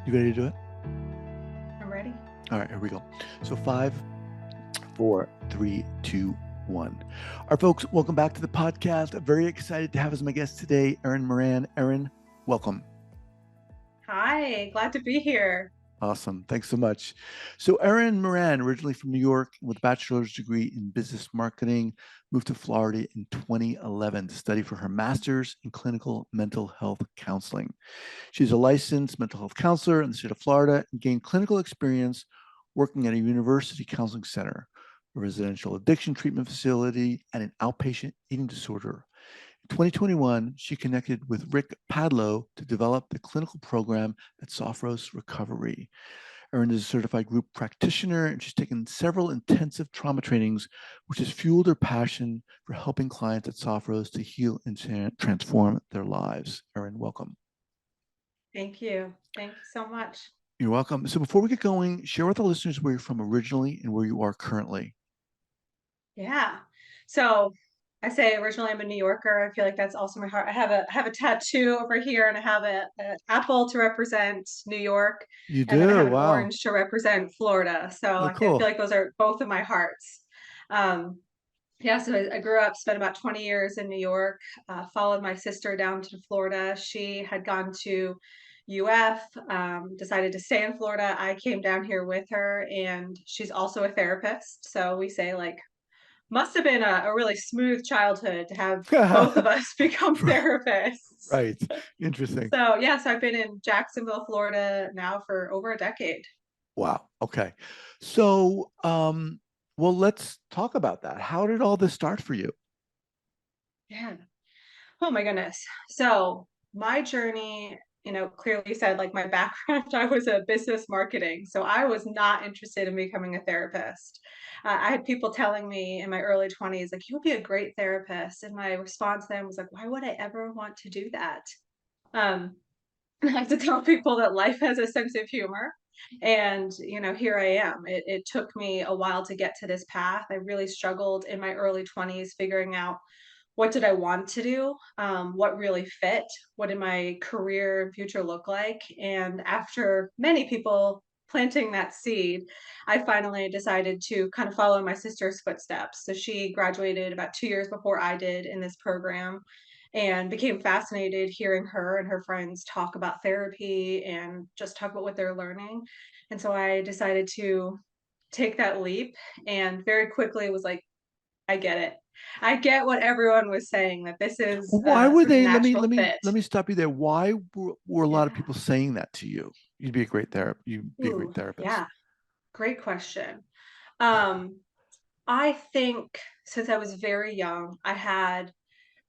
You ready to do it? I'm ready. All right, here we go. So 5, 4, 3, 2, 1. All right, folks, welcome back to the podcast. I'm very excited to have as my guest today, Erin Moran. Erin, welcome. Hi, glad to be here. Awesome. Thanks so much. So Erin Moran, originally from New York with a bachelor's degree in business marketing, moved to Florida in 2011 to study for her master's in clinical mental health counseling. She's a licensed mental health counselor in the state of Florida and gained clinical experience working at a university counseling center, a residential addiction treatment facility, and an outpatient eating disorder. In 2021, she connected with Nick Padlo to develop the clinical program at Sophros Recovery. Erin is a certified group practitioner, and she's taken several intensive trauma trainings, which has fueled her passion for helping clients at Sophros to heal and transform their lives. Erin, welcome. Thank you. Thank you so much. You're welcome. So before we get going, share with the listeners where you're from originally and where you are currently. Yeah. So I say originally I'm a New Yorker. I feel like that's also my heart. I have a tattoo over here, and I have an apple to represent New York, You and then I do? have an Wow. orange to represent Florida. So Oh, I feel cool. like those are both of my hearts. Um, yeah, so I grew up, spent about 20 years in New York, followed my sister down to Florida. She had gone to UF, decided to stay in Florida. I came down here with her, and she's also a therapist. So we say, like, must have been a really smooth childhood to have both of us become therapists. Right. Interesting. So, yeah, so I've been in Jacksonville, Florida now for over a decade. Wow. Okay. So, well, let's talk about that. How did all this start for you? Yeah. Oh my goodness. So my journey, clearly said, like, my background, I was a business marketing. So I was not interested in becoming a therapist. I had people telling me in my early 20s, like, you'll be a great therapist. And my response then was like, why would I ever want to do that? Um, I have to tell people that life has a sense of humor. And, here I am. It took me a while to get to this path. I really struggled in my early 20s figuring out what did I want to do, what really fit, what did my career and future look like. And after many people planting that seed, I finally decided to kind of follow my sister's footsteps. So she graduated about 2 years before I did in this program, and became fascinated hearing her and her friends talk about therapy and just talk about what they're learning. And so I decided to take that leap, and very quickly was like, I get it. I get what everyone was saying, that this is Why a were sort of they? natural fit. Let me stop you there. Why were a lot of Yeah. people saying that to you? You'd be a great therapist. You'd be a great Ooh, therapist. yeah. Great question. Um, I think since I was very young, I had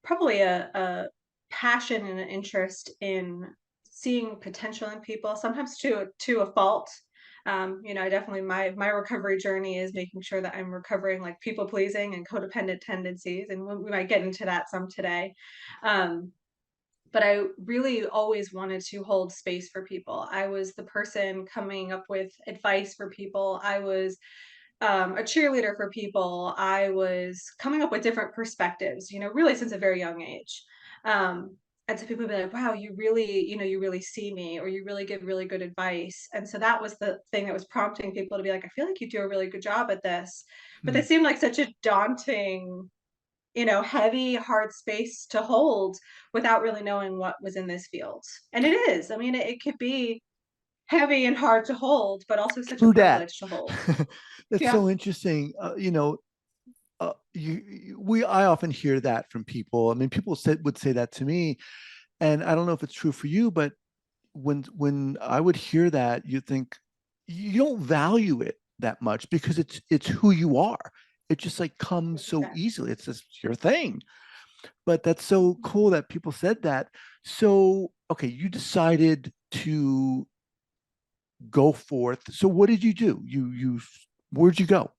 probably a passion and an interest in seeing potential in people, sometimes to a fault. I definitely, my recovery journey is making sure that I'm recovering, like, people pleasing and codependent tendencies, and we might get into that some today. Um, but I really always wanted to hold space for people. I was the person coming up with advice for people. I was a cheerleader for people. I was coming up with different perspectives, really since a very young age. Um, and so people would be like, wow, you really, you really see me, or you really give really good advice. And so that was the thing that was prompting people to be like, I feel like you do a really good job at this. But Hmm. that seemed like such a daunting, heavy, hard space to hold without really knowing what was in this field. And it is. I mean, it could be heavy and hard to hold, but also such a True that. privilege to hold. That's Yeah. so interesting. I often hear that from people. I mean, people would say that to me, and I don't know if it's true for you, but when I would hear that, you think you don't value it that much because it's who you are. It just like comes so 100%. easily. It's just your thing. But that's so cool that people said that. So, okay, you decided to go forth. So what did you do? Where'd you go?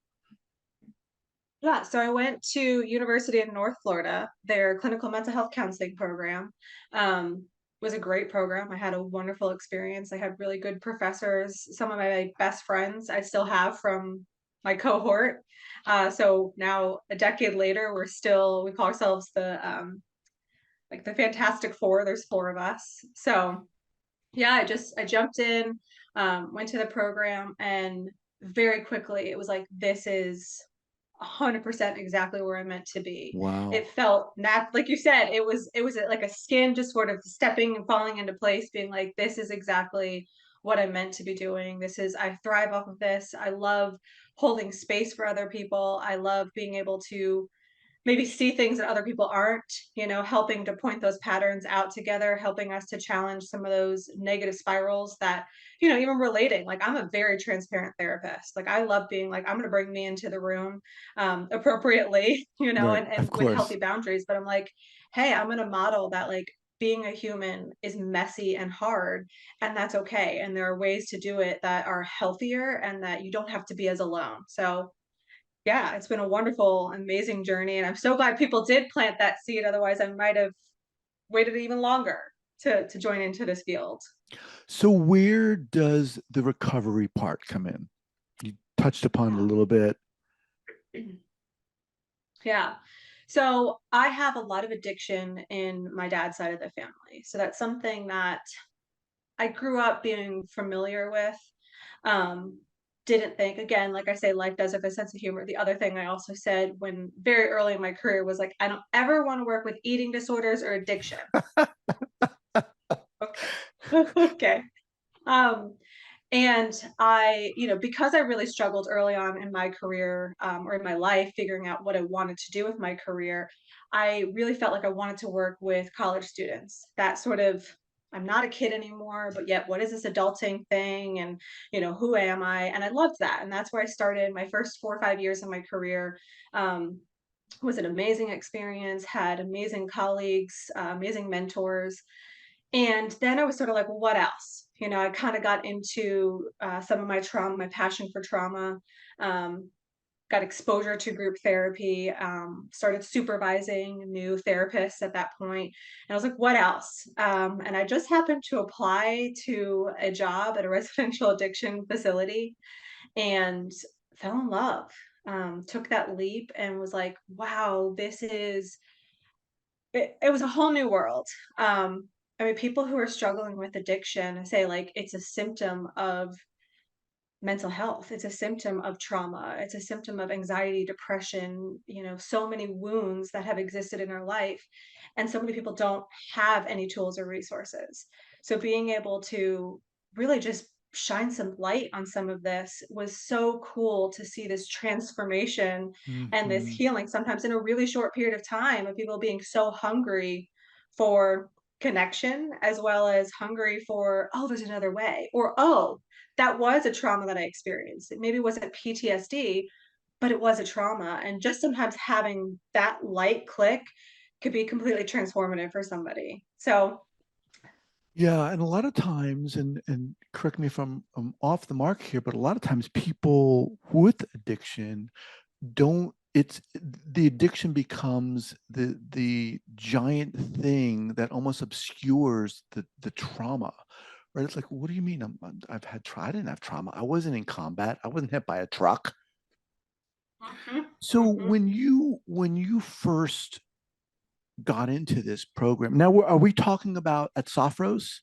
Yeah, so I went to University in North Florida. Their clinical mental health counseling program was a great program. I had a wonderful experience. I had really good professors. Some of my best friends I still have from my cohort. So now, a decade later, we call ourselves the like the Fantastic Four. There's four of us. So yeah, I jumped in. went to the program, and very quickly it was like, this is 100% exactly where I'm meant to be. Wow. It felt like you said, it was like a skin just sort of stepping and falling into place, being like, this is exactly what I'm meant to be doing. I thrive off of this. I love holding space for other people. I love being able to maybe see things that other people aren't, helping to point those patterns out together, helping us to challenge some of those negative spirals that, even relating. Like, I'm a very transparent therapist. Like, I love being like, I'm going to bring me into the room appropriately, Right. and Of with course. healthy boundaries. But I'm like, hey, I'm going to model that, like, being a human is messy and hard, and that's okay. And there are ways to do it that are healthier and that you don't have to be as alone. So, yeah, it's been a wonderful, amazing journey, and I'm so glad people did plant that seed, otherwise I might have waited even longer to join into this field. So where does the recovery part come in? You touched upon it a little bit. Yeah. Yeah. So, I have a lot of addiction in my dad's side of the family, so that's something that I grew up being familiar with. Um, didn't think, again, like I say, life does have a sense of humor. The other thing I also said when very early in my career was like, I don't ever want to work with eating disorders or addiction. Okay. Okay. Um, and because I really struggled early on in my career, or in my life, figuring out what I wanted to do with my career, I really felt like I wanted to work with college students. That sort of, I'm not a kid anymore, but yet what is this adulting thing? And, who am I? And I loved that. And that's where I started my first 4 or 5 years of my career. Um, was an amazing experience, had amazing colleagues, amazing mentors, and then I was sort of like, well, what else? I kind of got into some of my trauma, my passion for trauma, um, got exposure to group therapy, started supervising new therapists at that point. And I was like, what else? And I just happened to apply to a job at a residential addiction facility and fell in love. Took that leap and was like, wow, it was a whole new world. I mean, people who are struggling with addiction say like it's a symptom of mental health. It's a symptom of trauma. It's a symptom of anxiety, depression, so many wounds that have existed in our life. And so many people don't have any tools or resources. So being able to really just shine some light on some of this was so cool to see this transformation and this Mhm. healing sometimes in a really short period of time of people being so hungry for connection as well as hungry for, oh, there's another way, or, oh, that was a trauma that I experienced. It maybe wasn't PTSD, but it was a trauma. And just sometimes having that light click could be completely transformative for somebody. So, Yeah, and a lot of times, and correct me if I'm off the mark here, but a lot of times people with addiction don't it's the addiction becomes the giant thing that almost obscures the trauma, right? It's like, what do you mean? I've had I didn't have trauma. I wasn't in combat. I wasn't hit by a truck. mhm, So mhm. when you first got into this program, now are we talking about at Sophros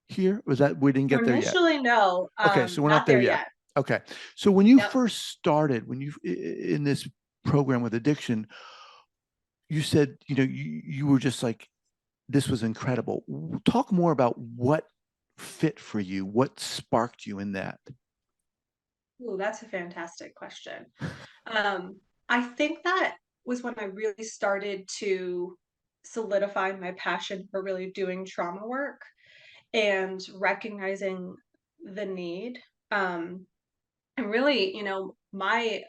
here? Was that we didn't So get there yet? initially, no, Okay, so we're not not there there yet. yet. Okay, so when you Yep. first started, in this program with addiction, you said you were just like this was incredible. Talk more about what fit for you, what sparked you in that. Ooh, that's a fantastic question. I think that was when I really started to solidify my passion for really doing trauma work and recognizing the need. Um, and really, my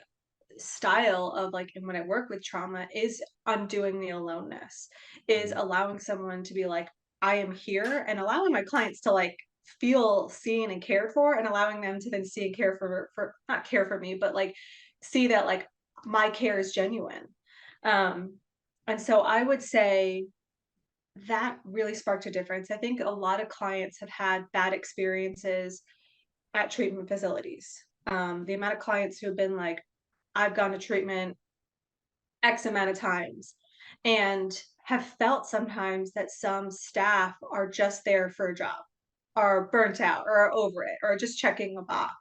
style of like, and when I work with trauma is undoing the aloneness, is Mm. allowing someone to be like, I am here, and allowing my clients to like feel seen and cared for, and allowing them to then see and care for not care for me, but like see that like my care is genuine. Um, and so I would say that really sparked a difference. I think a lot of clients have had bad experiences at treatment facilities. The amount of clients who have been like, I've gone to treatment X amount of times and have felt sometimes that some staff are just there for a job. are burnt out or are over it or just checking a box.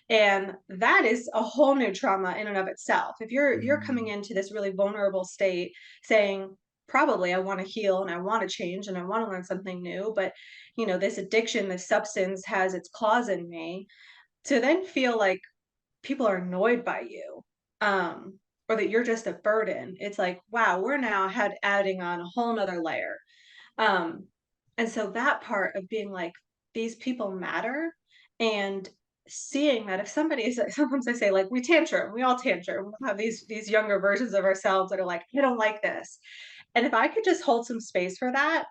And that is a whole new trauma in and of itself. If you're coming Mm, into this really vulnerable state saying, probably I want to heal and I want to change and I want to learn something new, but this addiction, this substance has its claws in me, to then feel like people are annoyed by you, um, or that you're just a burden. It's like, wow, we're now adding on a whole nother layer. Um, and so that part of being like, these people matter, and seeing that if somebody is sometimes I say, like, we tantrum, we all tantrum. We have these younger versions of ourselves that are like, I don't like this. And if I could just hold some space for that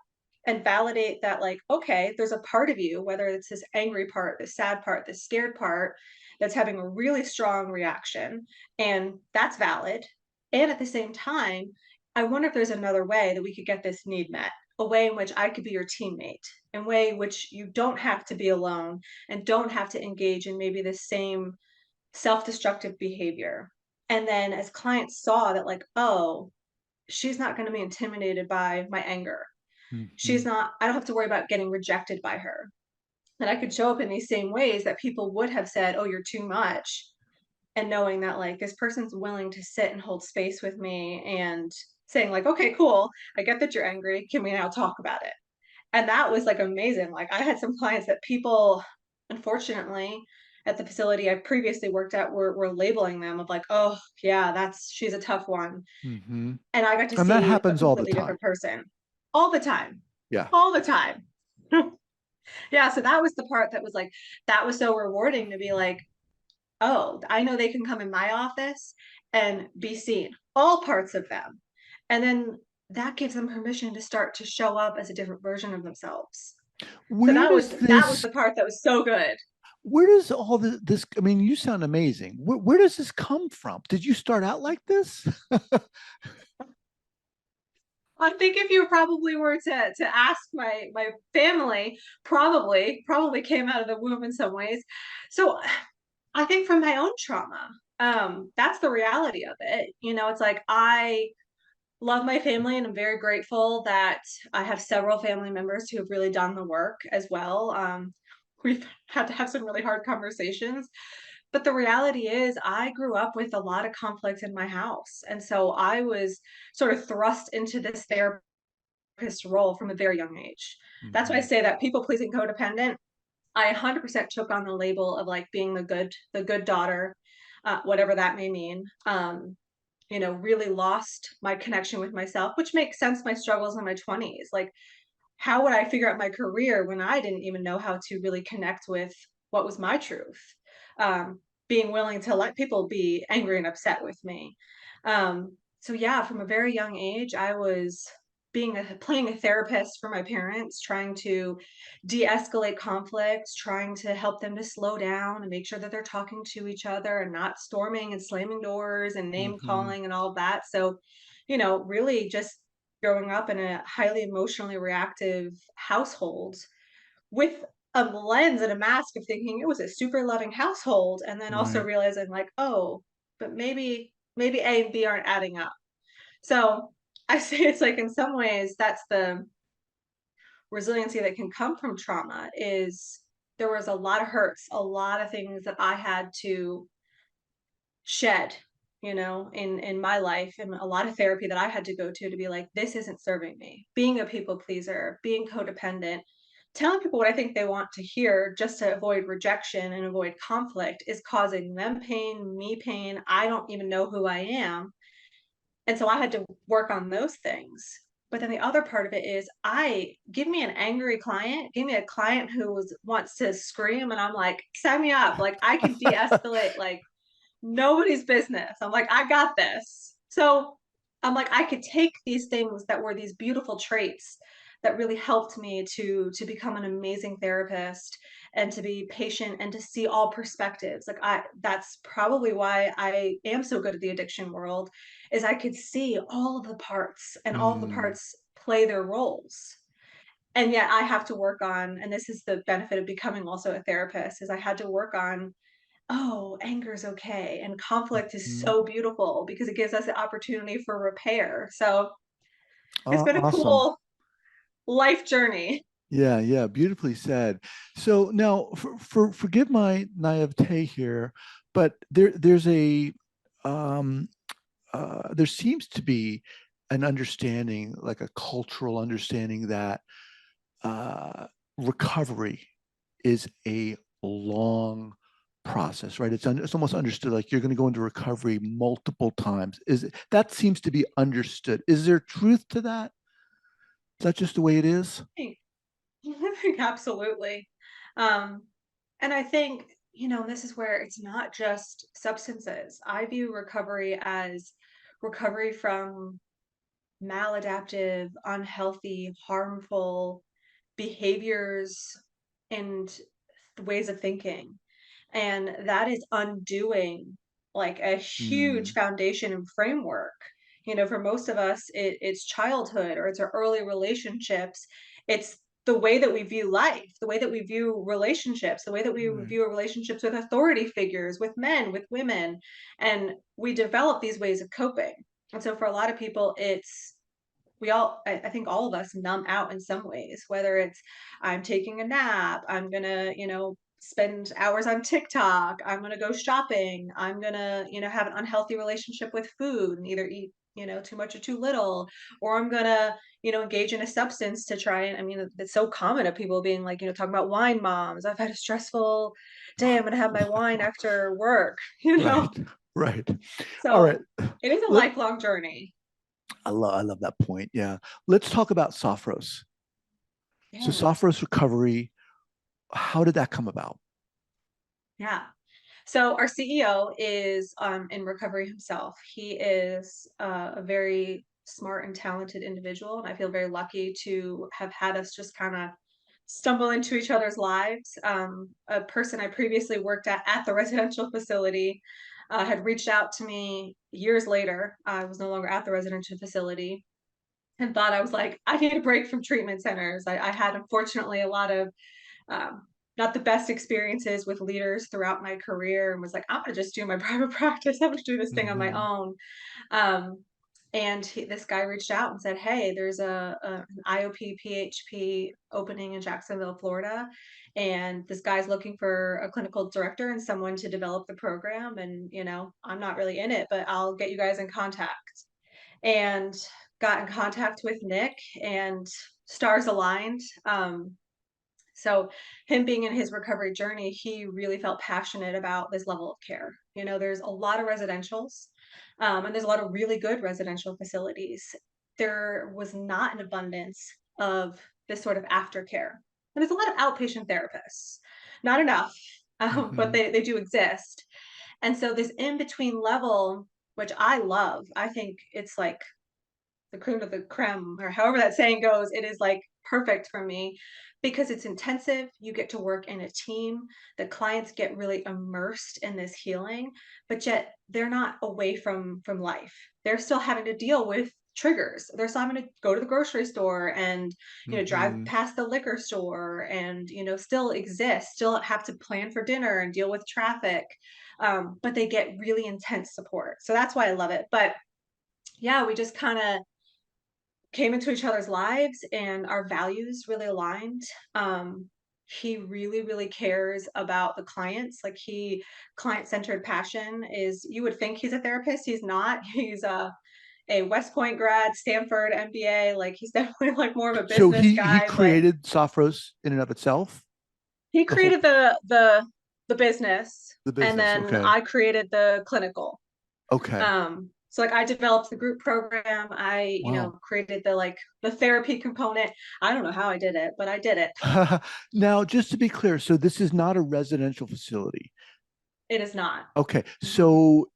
and validate that, like, okay, there's a part of you, whether it's this angry part, this sad part, this scared part, that's having a really strong reaction, and that's valid. And at the same time, I wonder if there's another way that we could get this need met, a way in which I could be your teammate, a way in which you don't have to be alone and don't have to engage in maybe the same self-destructive behavior. And then as clients saw that, like, oh, she's not going to be intimidated by my anger. mhm. I don't have to worry about getting rejected by her. That I could show up in these same ways that people would have said, oh, you're too much. And knowing that, like, this person's willing to sit and hold space with me and saying, like, okay, cool. I get that you're angry. Can we now talk about it? And that was, like, amazing. Like, I had some clients that people, unfortunately, at the facility I previously worked at were labeling them of like, oh, yeah, she's a tough one. Mhm. And I got to And that see a happens all the completely time. different person all the time, Yeah. all the time. Yeah, so that was the part that was like, that was so rewarding to be like, oh, I know they can come in my office and be seen, all parts of them. And then that gives them permission to start to show up as a different version of themselves. So Where does that was this the part that was so good. where does all this I mean, you sound amazing. Where does this come from? Did you start out like this? I think if you probably were to ask my family, probably came out of the womb in some ways. So I think from my own trauma, that's the reality of it. It's like I love my family and I'm very grateful that I have several family members who have really done the work as well. We've had to have some really hard conversations, but the reality is I grew up with a lot of conflict in my house. And so I was sort of thrust into this therapist role from a very young age. That's why I Mhm. say that people pleasing codependent, I 100% took on the label of like being the good daughter, whatever that may mean. Really lost my connection with myself, which makes sense. My struggles in my 20s, like, how would I figure out my career when I didn't even know how to really connect with what was my truth? Being willing to let people be angry and upset with me. So yeah, from a very young age, I was playing a therapist for my parents, trying to de-escalate conflicts, trying to help them to slow down and make sure that they're talking to each other and not storming and slamming doors and name Mhm. calling and all of that. So, really just growing up in a highly emotionally reactive household with a lens and a mask of thinking it was a super loving household, and then also Right. realizing like, oh, but maybe A and B aren't adding up. So I say it's like in some ways that's the resiliency that can come from trauma is there was a lot of hurts, a lot of things that I had to shed, in my life, and a lot of therapy that I had to go to be like, this isn't serving me. Being a people pleaser, being codependent, telling people what I think they want to hear just to avoid rejection and avoid conflict is causing them pain, me pain. I don't even know who I am. And so I had to work on those things. But then the other part of it is I give me an angry client, give me a client who wants to scream, and I'm like, sign me up. Like I can de-escalate like nobody's business. I'm like, I got this. So I'm like, I could take these things that were these beautiful traits that really helped me to become an amazing therapist and to be patient and to see all perspectives. Like that's probably why I am so good at the addiction world is I could see all of the parts and all of the Mm. parts play their roles. And yet I have to work on, and this is the benefit of becoming also a therapist, is I had to work on, oh, anger is okay, and conflict is Mhm. so beautiful because it gives us the opportunity for repair. So it's been a Awesome. cool life journey. Yeah, yeah, beautifully said. So now, forgive my naivete here, but um, there seems to be an understanding, like a cultural understanding, that uh, recovery is a long process, right? It's almost understood like you're going to go into recovery multiple times. That seems to be understood? Is there truth to that? Is that just the way it is? think I think absolutely. Um, and I think, this is where it's not just substances. I view recovery as recovery from maladaptive, unhealthy, harmful behaviors and ways of thinking. And that is undoing like a huge Mm, foundation and framework. For most of us, it's childhood or it's our early relationships. It's the way that we view life, the way that we view relationships, the way that we right. view relationships with authority figures, with men, with women. And we develop these ways of coping. And so for a lot of people, I think all of us numb out in some ways, whether it's I'm taking a nap, I'm gonna, spend hours on TikTok, I'm gonna go shopping, I'm gonna, have an unhealthy relationship with food and either eat, too much or too little, or I'm gonna, engage in a substance to try and, I mean, it's so common of people being like, talking about wine moms. I've had a stressful day. I'm gonna have my wine after work, Right, right. All right. So it is a Let lifelong journey. I love that point. Yeah. Let's talk about Sophros. So Yeah. Sophros Recovery, how did that come about? Yeah. So our CEO is in recovery himself. He is a very smart and talented individual, and I feel very lucky to have had us just kind of stumble into each other's lives. A person I previously worked at the residential facility had reached out to me years later. I was no longer at the residential facility and thought I was like, I need a break from treatment centers. I had unfortunately a lot of um, not the best experiences with leaders throughout my career and was like, I'm gonna just do my private practice. I'm gonna do this thing on my Hmm. own. Um, and this guy reached out and said, "Hey, there's an IOP PHP opening in Jacksonville, Florida, and this guy's looking for a clinical director and someone to develop the program. And I'm not really in it, but I'll get you guys in contact." And got in contact with Nick, and stars aligned. So him being in his recovery journey, he really felt passionate about this level of care. There's a lot of residentials, and there's a lot of really good residential facilities. There was not an abundance of this sort of aftercare. And there's a lot of outpatient therapists, not enough, but Hmm. they do exist. And so this in between level, which I love, I think it's like the cream of the creme, or however that saying goes, it is like perfect for me because it's intensive. You get to work in a team. The clients get really immersed in this healing, but yet they're not away from life. They're still having to deal with triggers. They're still having to go to the grocery store and drive Hmm. past the liquor store and still exist, still have to plan for dinner and deal with traffic. But they get really intense support. So that's why I love it. But yeah, we just kind of came into each other's lives and our values really aligned. He really, really cares about the clients. Like client-centered passion is, you would think he's a therapist. He's not. He's a West Point grad, Stanford MBA. Like he's definitely like more of a So business he guy, but created Sophros in and of itself, he the whole created the business the and business. then Okay. I created the clinical. Okay. So like I developed the group program. I, Wow. created the therapy component. I don't know how I did it, but I did it. Now, just to be clear, so this is not a residential facility. It is not. Okay. Mhm. So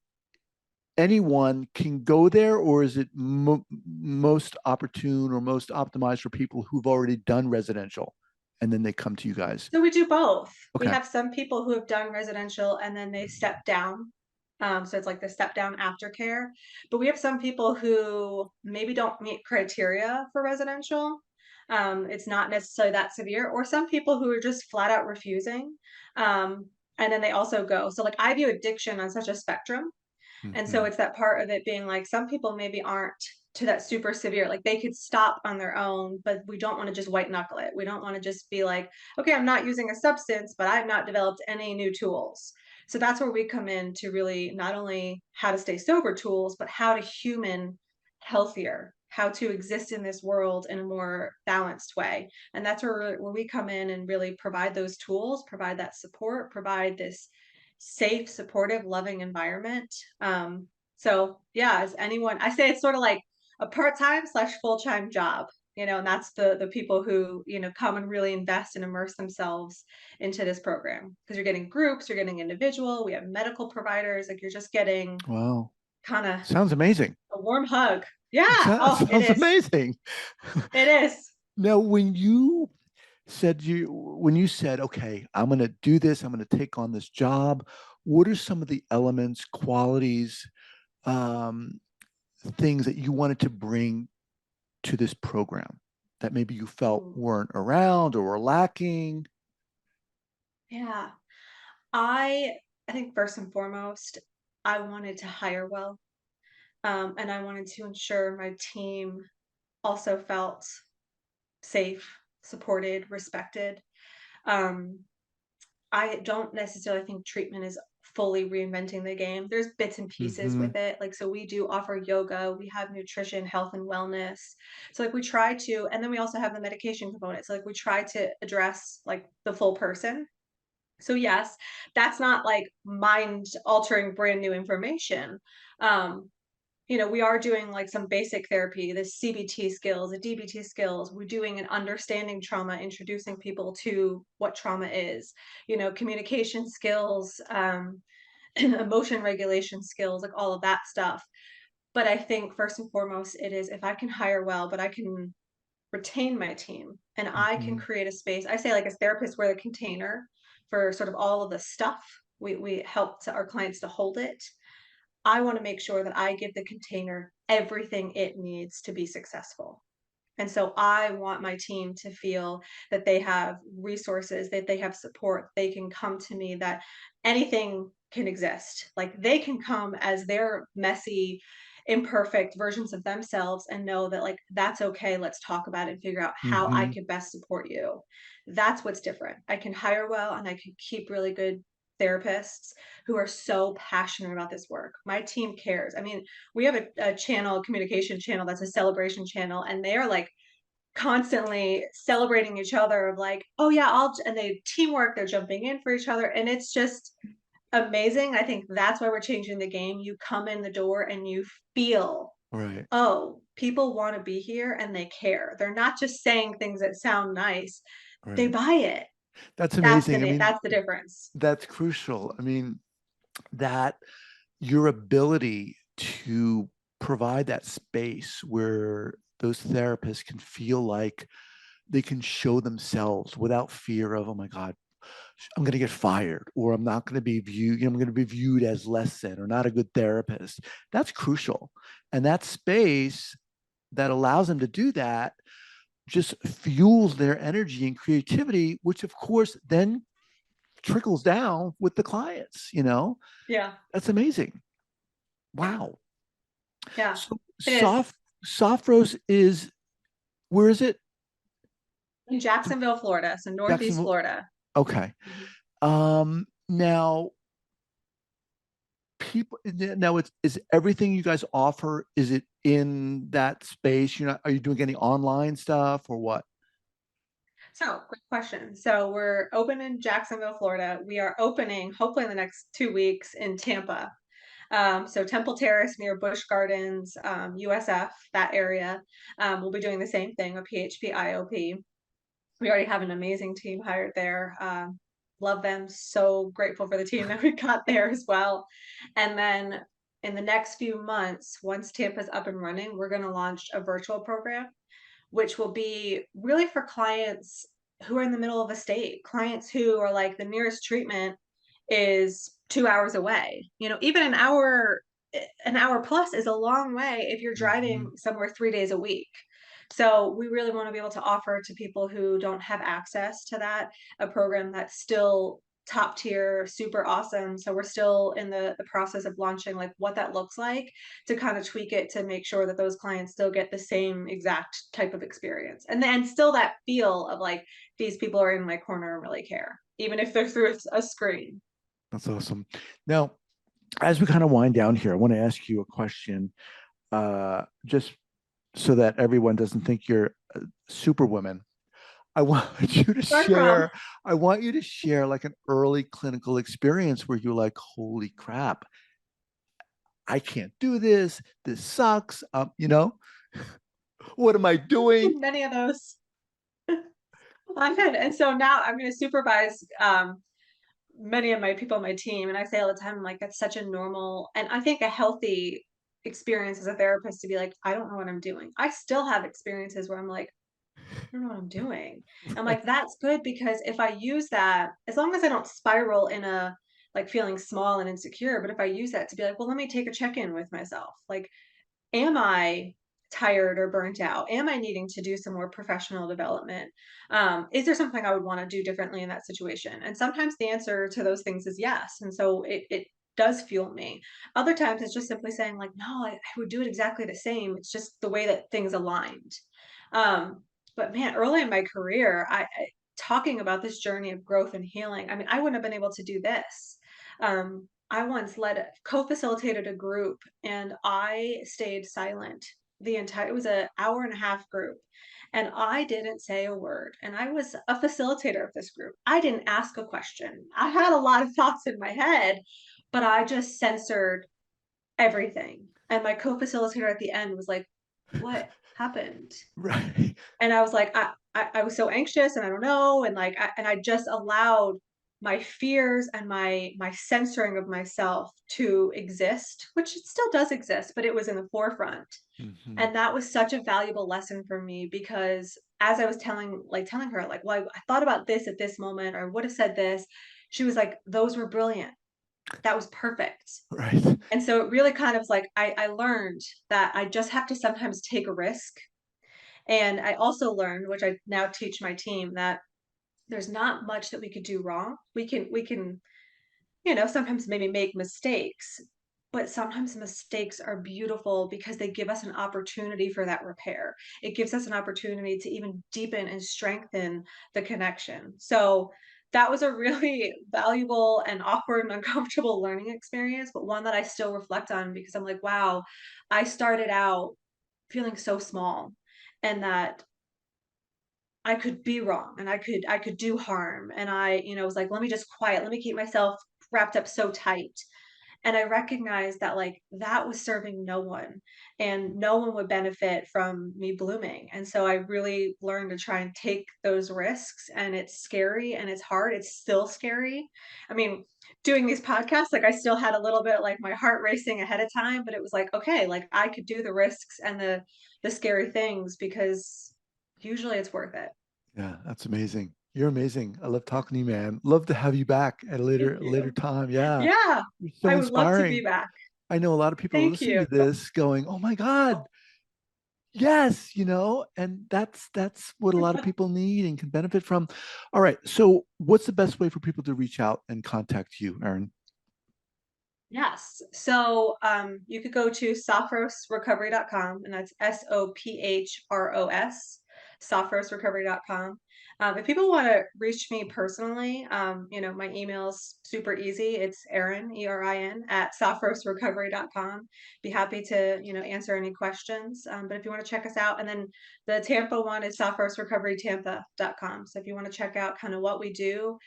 anyone can go there, or is it most opportune or most optimized for people who've already done residential and then they come to you guys? So we do both. We Okay. have some people who have done residential and then they step down. So it's like the step down aftercare. But we have some people who maybe don't meet criteria for residential. It's not necessarily that severe, or some people who are just flat out refusing. And then they also go. So like I view addiction on such a spectrum. And so Hmm. it's that part of it being like some people maybe aren't. to that super severe, like they could stop on their own, but we don't want to just white knuckle it. We don't want to just be like, okay, I'm not using a substance, but I've not developed any new tools. So that's where we come in to really not only how to stay sober tools, but how to human healthier, how to exist in this world in a more balanced way. And that's where we come in and really provide those tools, provide that support, provide this safe, supportive, loving environment. So yeah, as anyone, I say it's sort of like a part-time slash full-time job, and that's the people who, come and really invest and immerse themselves into this program. Because you're getting groups, you're getting individual, we have medical providers, like you're just getting Wow. kind of Sounds amazing. a warm hug. Yeah. It Oh, it sounds is. amazing. It is. Now, when you said, okay, I'm going to do this, I'm going to take on this job, what are some of the elements, qualities, um, things that you wanted to bring to this program that maybe you felt Mm, weren't around or were lacking? yeah. I think first and foremost, I wanted to hire well. And I wanted to ensure my team also felt safe, supported, respected. Um, I don't necessarily think treatment is fully reinventing the game. There's bits and pieces Hmm. with it. Like, so we do offer yoga, we have nutrition, health, and wellness. So, like, we try to, and then we also have the medication component. So, like, we try to address like the full person. So, yes, that's not like mind altering brand new information. Um, we are doing like some basic therapy, the CBT skills, the DBT skills. We're doing an understanding trauma, introducing people to what trauma is, communication skills, emotion regulation skills, like all of that stuff. But I think first and foremost, it is if I can hire well, but I can retain my team and I can Hmm. create a space. I say like as therapists, we're the container for sort of all of the stuff. We help to our clients to hold it. I want to make sure that I give the container everything it needs to be successful. And so I want my team to feel that they have resources, that they have support, they can come to me, that anything can exist. Like they can come as their messy, imperfect versions of themselves and know that, like, that's okay. Let's talk about it and figure out how I Hmm. can best support you. That's what's different. I can hire well and I can keep really good therapists who are so passionate about this work. My team cares. I mean, we have a channel, a communication channel that's a celebration channel, and they are like constantly celebrating each other of like, oh yeah, and they teamwork, they're jumping in for each other. And it's just amazing. I think that's why we're changing the game. You come in the door and you feel, Right, oh, people want to be here and they care. They're not just saying things that sound nice. They right. buy it. That's amazing. I mean, That's the difference. that's crucial. I mean, that your ability to provide that space where those therapists can feel like they can show themselves without fear of, oh my God, I'm going to get fired, or I'm not going to be viewed, I'm going to be viewed as less than or not a good therapist. That's crucial. And that space that allows them to do that just fuels their energy and creativity, which of course then trickles down with the clients. Yeah. That's amazing. Wow. Yeah. So It is. Sophros is, where is it? In Jacksonville, Florida. So Northeast Jacksonville. Florida. Okay. Mhm. Now people now it's is everything you guys offer, is it in that space? Are you doing any online stuff or what? So, quick question. So, we're open in Jacksonville, Florida. We are opening, hopefully, in the next 2 weeks in Tampa. So, Temple Terrace near Busch Gardens, USF, that area. We'll be doing the same thing, a PHP IOP. We already have an amazing team hired there. Love them. So grateful for the team that we got there as well. And then in the next few months, once Tampa's up and running, we're going to launch a virtual program which will be really for clients who are in the middle of a state, clients who are like the nearest treatment is 2 hours away. Even an hour plus is a long way if you're driving Hmm. somewhere 3 days a week. So we really want to be able to offer to people who don't have access to that a program that still top tier, super awesome. So we're still in the process of launching like what that looks like to kind of tweak it to make sure that those clients still get the same exact type of experience. And then still that feel of like these people are in my corner and really care, even if they're through a screen. That's awesome. Now, as we kind of wind down here, I want to ask you a question, just so that everyone doesn't think you're a superwoman. I want you to Far from. share, I want you to share like an early clinical experience where you're like, holy crap, I can't do this. This sucks. What am I doing? Many of those. I'm good. And so now I'm going to supervise many of my people on my team. And I say all the time, I'm like, that's such a normal and I think a healthy experience as a therapist to be like, I don't know what I'm doing. I still have experiences where I'm like, I don't know what I'm doing. I'm Right. like, that's good because if I use that, as long as I don't spiral in a like feeling small and insecure, but if I use that to be like, well, let me take a check in with myself. Like, am I tired or burnt out? Am I needing to do some more professional development? Is there something I would want to do differently in that situation? And sometimes the answer to those things is yes. And so it does fuel me. Other times it's just simply saying, like, no, I would do it exactly the same. It's just the way that things aligned. But man, early in my career, talking about this journey of growth and healing, I mean, I wouldn't have been able to do this. I once co-facilitated a group and I stayed silent the entire, it was an hour and a half group. And I didn't say a word. And I was a facilitator of this group. I didn't ask a question. I had a lot of thoughts in my head, but I just censored everything. And my co-facilitator at the end was like, what happened? Right. And I was like, I was so anxious and I don't know. And like, and I just allowed my fears and my censoring of myself to exist, which it still does exist, but it was in the forefront. Mhm. And that was such a valuable lesson for me because as I was telling her, like, well, I thought about this at this moment, or I would have said this. She was like, those were brilliant. That was perfect. Right. And so it really kind of was like, I learned that I just have to sometimes take a risk and I also learned, which I now teach my team, that there's not much that we could do wrong. We can, sometimes maybe make mistakes, but sometimes mistakes are beautiful because they give us an opportunity for that repair. It gives us an opportunity to even deepen and strengthen the connection. So that was a really valuable and awkward and uncomfortable learning experience, but one that I still reflect on because I'm like, wow, I started out feeling so small and that I could be wrong and I could do harm. And was like, let me just quiet, let me keep myself wrapped up so tight. And I recognized that like that was serving no one and no one would benefit from me blooming. And so I really learned to try and take those risks and it's scary and it's hard. It's still scary. I mean, doing these podcasts, like I still had a little bit like my heart racing ahead of time, but it was like, okay, like I could do the risks and the scary things because usually it's worth it. Yeah, that's amazing. You're amazing. I love talking to you, man. Love to have you back at a Thank later you. time. Yeah. Yeah, You're I so would love to be inspiring. back. I know a lot of people Thank listening you. to this going, "Oh my God, yes," and that's what a lot of people need and can benefit from. All right. So what's the best way for people to reach out and contact you, Erin? Yes. So you could go to sophrosrecovery.com and that's Sophros, sophrosrecovery.com. If people want to reach me personally, my email's super easy. It's Erin, Erin, at sophrosrecovery.com. Be happy to, answer any questions. But if you want to check us out, and then the Tampa one is sophrosrecoverytampa.com. So if you want to check out kind of what we do,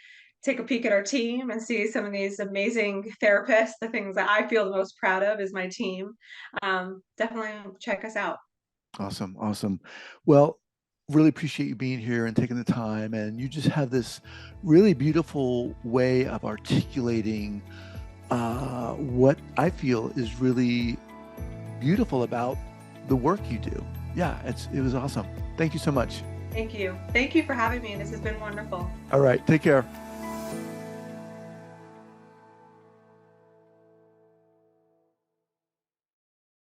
take a peek at our team and see some of these amazing therapists. The things that I feel the most proud of is my team. Definitely check us out. Awesome. Awesome. Well, really appreciate you being here and taking the time. And you just have this really beautiful way of articulating what I feel is really beautiful about the work you do. Yeah, it was awesome. Thank you so much. Thank you. Thank you for having me. This has been wonderful. All right, take care.